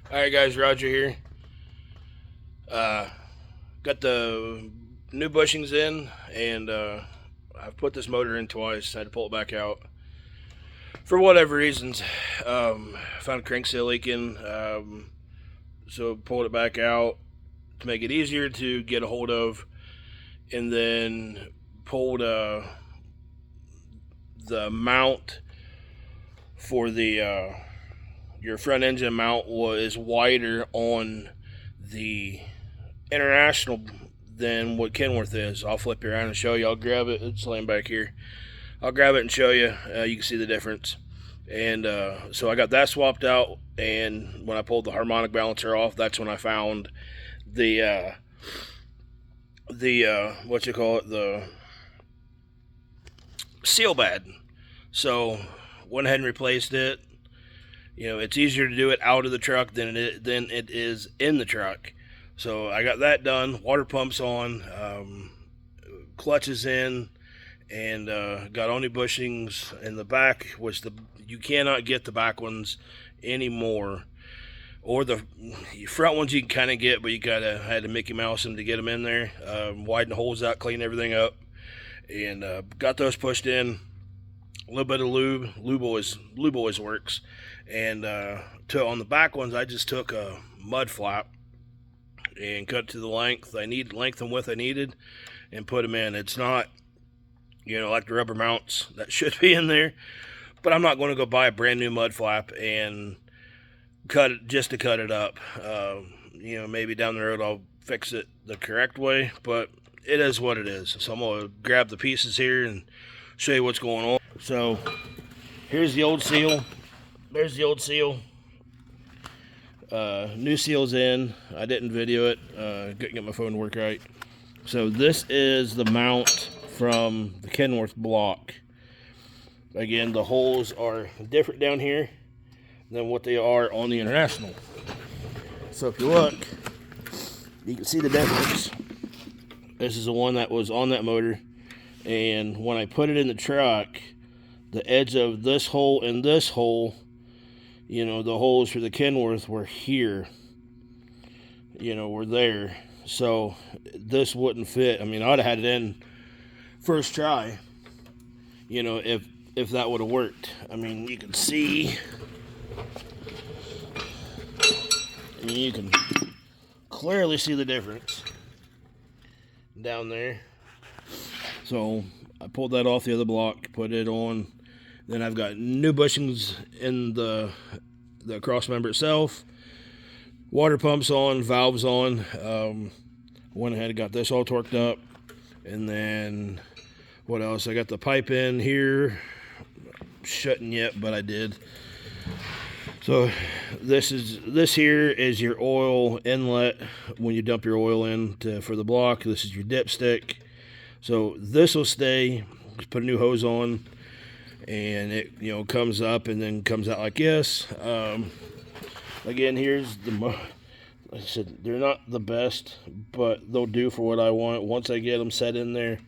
Alright guys, Roger here. Uh, got the new bushings in, and I've put this motor in twice. I had to pull it back out for whatever reasons. Found a crank seal leaking, so pulled it back out to make it easier to get a hold of, and then pulled the mount for the your front engine mount was wider on the International than what Kenworth is. I'll flip you around and show you. I'll grab it. It's laying back here. I'll grab it and show you. You can see the difference. And so I got that swapped out. And when I pulled the harmonic balancer off, that's when I found the what you call it, the seal bad. So went ahead and replaced it. You know, it's easier to do it out of the truck than it is in the truck. So I got that done. Water pumps on, clutches in, and got only bushings in the back. Which you cannot get the back ones anymore, or the front ones you can kind of get, but you gotta had to Mickey Mouse them to get them in there. Widen the holes out, clean everything up, and got those pushed in. A little bit of lube. Lube always works. And on the back ones, I just took a mud flap and cut to the length and width I needed, and put them in. It's not, like the rubber mounts that should be in there, but I'm not going to go buy a brand new mud flap and cut it just to cut it up. Maybe down the road I'll fix it the correct way, but it is what it is. So I'm going to grab the pieces here and show you what's going on. So here's the old seal. There's the old seal. New seal's in. I didn't video it. Couldn't get my phone to work right. So this is the mount from the Kenworth block. Again, the holes are different down here than what they are on the International. So if you look, you can see the difference. This is the one that was on that motor, and when I put it in the truck, the edge of this hole and this hole, the holes for the Kenworth were here, were there. So this wouldn't fit. I mean, I'd have had it in first try, if that would have worked. I mean, you can see, you can clearly see the difference down there. So I pulled that off the other block, put it on. Then I've got new bushings in the cross member itself. Water pumps on, valves on. Went ahead and got this all torqued up. And then what else? I got the pipe in here. Shouldn't yet, but I did. So this here is your oil inlet when you dump your oil in for the block. This is your dipstick. So this will stay. Just put a new hose on, and it comes up and then comes out like this. Again, here's like I said, they're not the best, but they'll do for what I want. Once I get them set in there,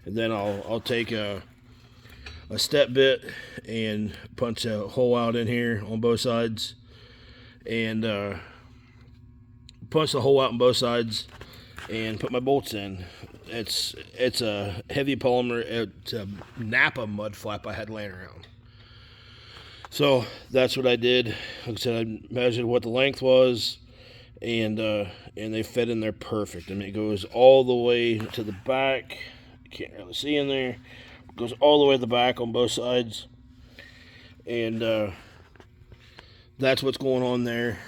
and then I'll take a step bit and punch a hole out in here on both sides, and punch the hole out on both sides, and put my bolts in. It's a heavy polymer. It's a Napa mud flap I had laying around. So that's what I did. Like I said, I measured what the length was, and they fit in there perfect. I mean, it goes all the way to the back. You can't really see in there. It goes all the way to the back on both sides, and that's what's going on there.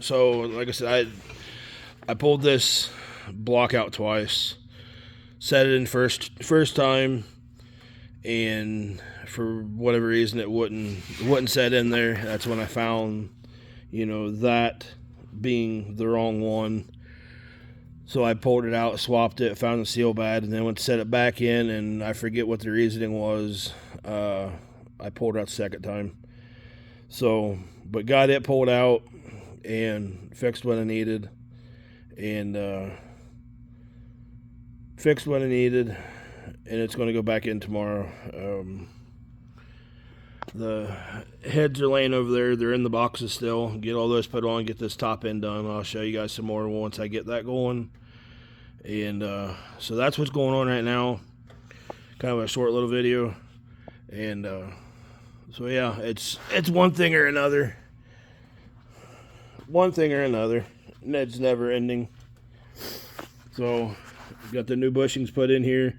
So like I said, I pulled this block out twice, set it in first time, and for whatever reason it wouldn't set in there. That's when I found that being the wrong one. So I pulled it out, swapped it, found the seal bad, and then went to set it back in, and I forget what the reasoning was. I pulled it out the second time. So, but got it pulled out and fixed what I needed, and and it's going to go back in tomorrow. The heads are laying over there. They're in the boxes still. Get all those put on, get this top end done. I'll show you guys some more once I get that going. And so that's what's going on right now. Kind of a short little video. And so yeah, it's one thing or another. One thing or another. And it's never ending. So got the new bushings put in here.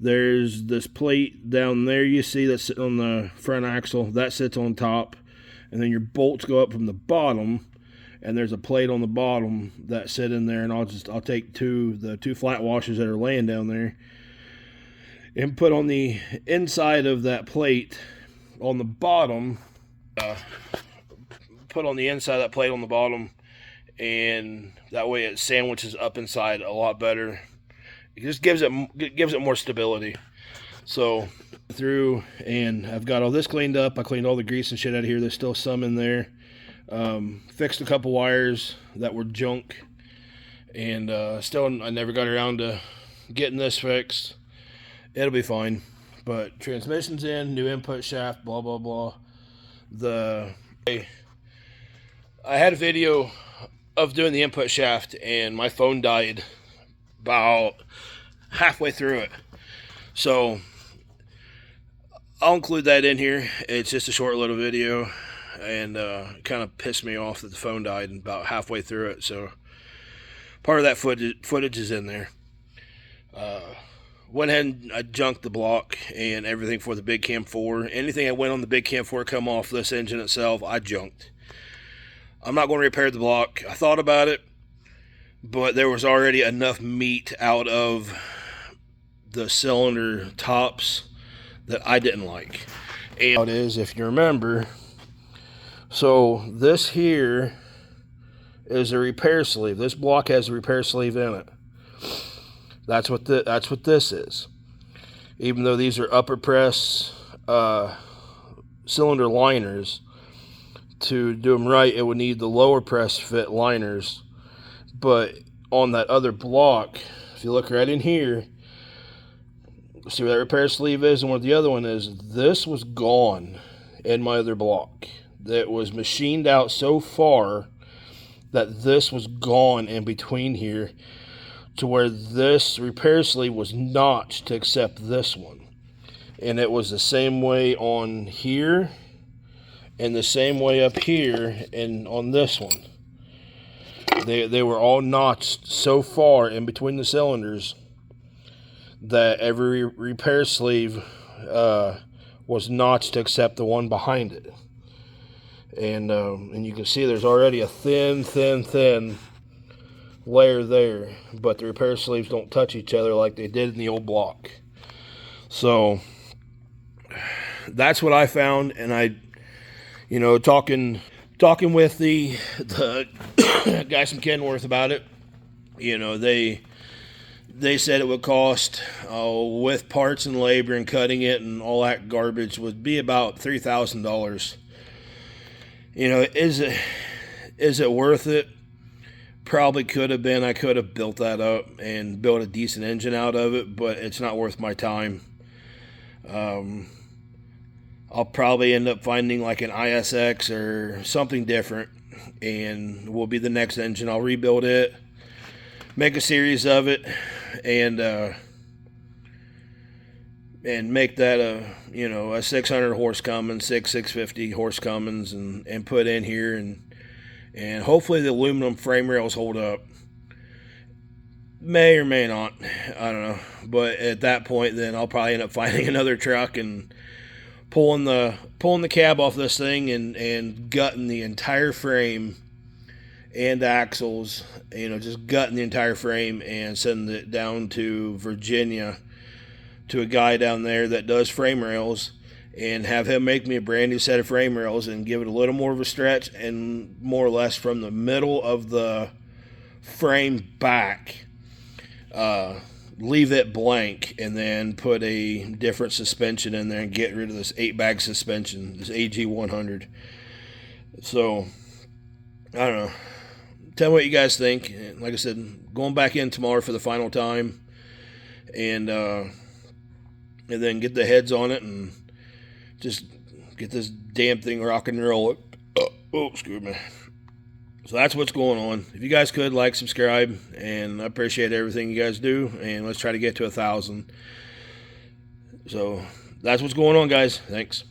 There's this plate down there you see that's sitting on the front axle. That sits on top. And then your bolts go up from the bottom. And there's a plate on the bottom that sit in there. And I'll take the two flat washers that are laying down there and put on the inside of that plate on the bottom. Put on the inside of that plate on the bottom. And that way it sandwiches up inside a lot better. It just gives it more stability. So through, and I've got all this cleaned up. I cleaned all the grease and shit out of here. There's still some in there. Fixed a couple wires that were junk, and still I never got around to getting this fixed. It'll be fine. But transmission's in, new input shaft, blah blah blah. I had a video of doing the input shaft, and my phone died about halfway through it. So I'll include that in here. It's just a short little video, and it kind of pissed me off that the phone died about halfway through it. So part of that footage is in there. Went ahead and I junked the block and everything for the Big Cam 4. Anything that went on the Big Cam 4 come off this engine itself, I junked. I'm not going to repair the block. I thought about it, but there was already enough meat out of the cylinder tops that I didn't like. And how it is, if you remember, so this here is a repair sleeve. This block has a repair sleeve in it. That's what this is. Even though these are upper press cylinder liners, to do them right, it would need the lower press fit liners. But on that other block, if you look right in here, see where that repair sleeve is and what the other one is, this was gone in my other block. That was machined out so far that this was gone in between here, to where this repair sleeve was notched to accept this one. And it was the same way on here and the same way up here and on this one. They were all notched so far in between the cylinders that every repair sleeve was notched to accept the one behind it. And you can see there's already a thin layer there, but the repair sleeves don't touch each other like they did in the old block. So that's what I found, and I, talking with the guys from Kenworth about it, they said it would cost, with parts and labor and cutting it and all that garbage, would be about $3,000. Is it worth it? Probably could have been. I could have built that up and built a decent engine out of it, but it's not worth my time. I'll probably end up finding like an ISX or something different, and will be the next engine. I'll rebuild it, make a series of it, and make that a 600 horse Cummins, 650 horse Cummins, and put in here, and hopefully the aluminum frame rails hold up. May or may not, I don't know. But at that point, then I'll probably end up finding another truck and pulling the cab off this thing and gutting the entire frame and axles, just gutting the entire frame and sending it down to Virginia to a guy down there that does frame rails, and have him make me a brand new set of frame rails and give it a little more of a stretch, and more or less from the middle of the frame back, leave it blank, and then put a different suspension in there and get rid of this 8-bag suspension, this AG100. So I don't know. Tell me what you guys think. Like I said, going back in tomorrow for the final time, and then get the heads on it and just get this damn thing rock and roll. Oh, excuse me. So that's what's going on. If you guys could like, subscribe, and I appreciate everything you guys do, and let's try to get to 1,000. So that's what's going on, guys. Thanks.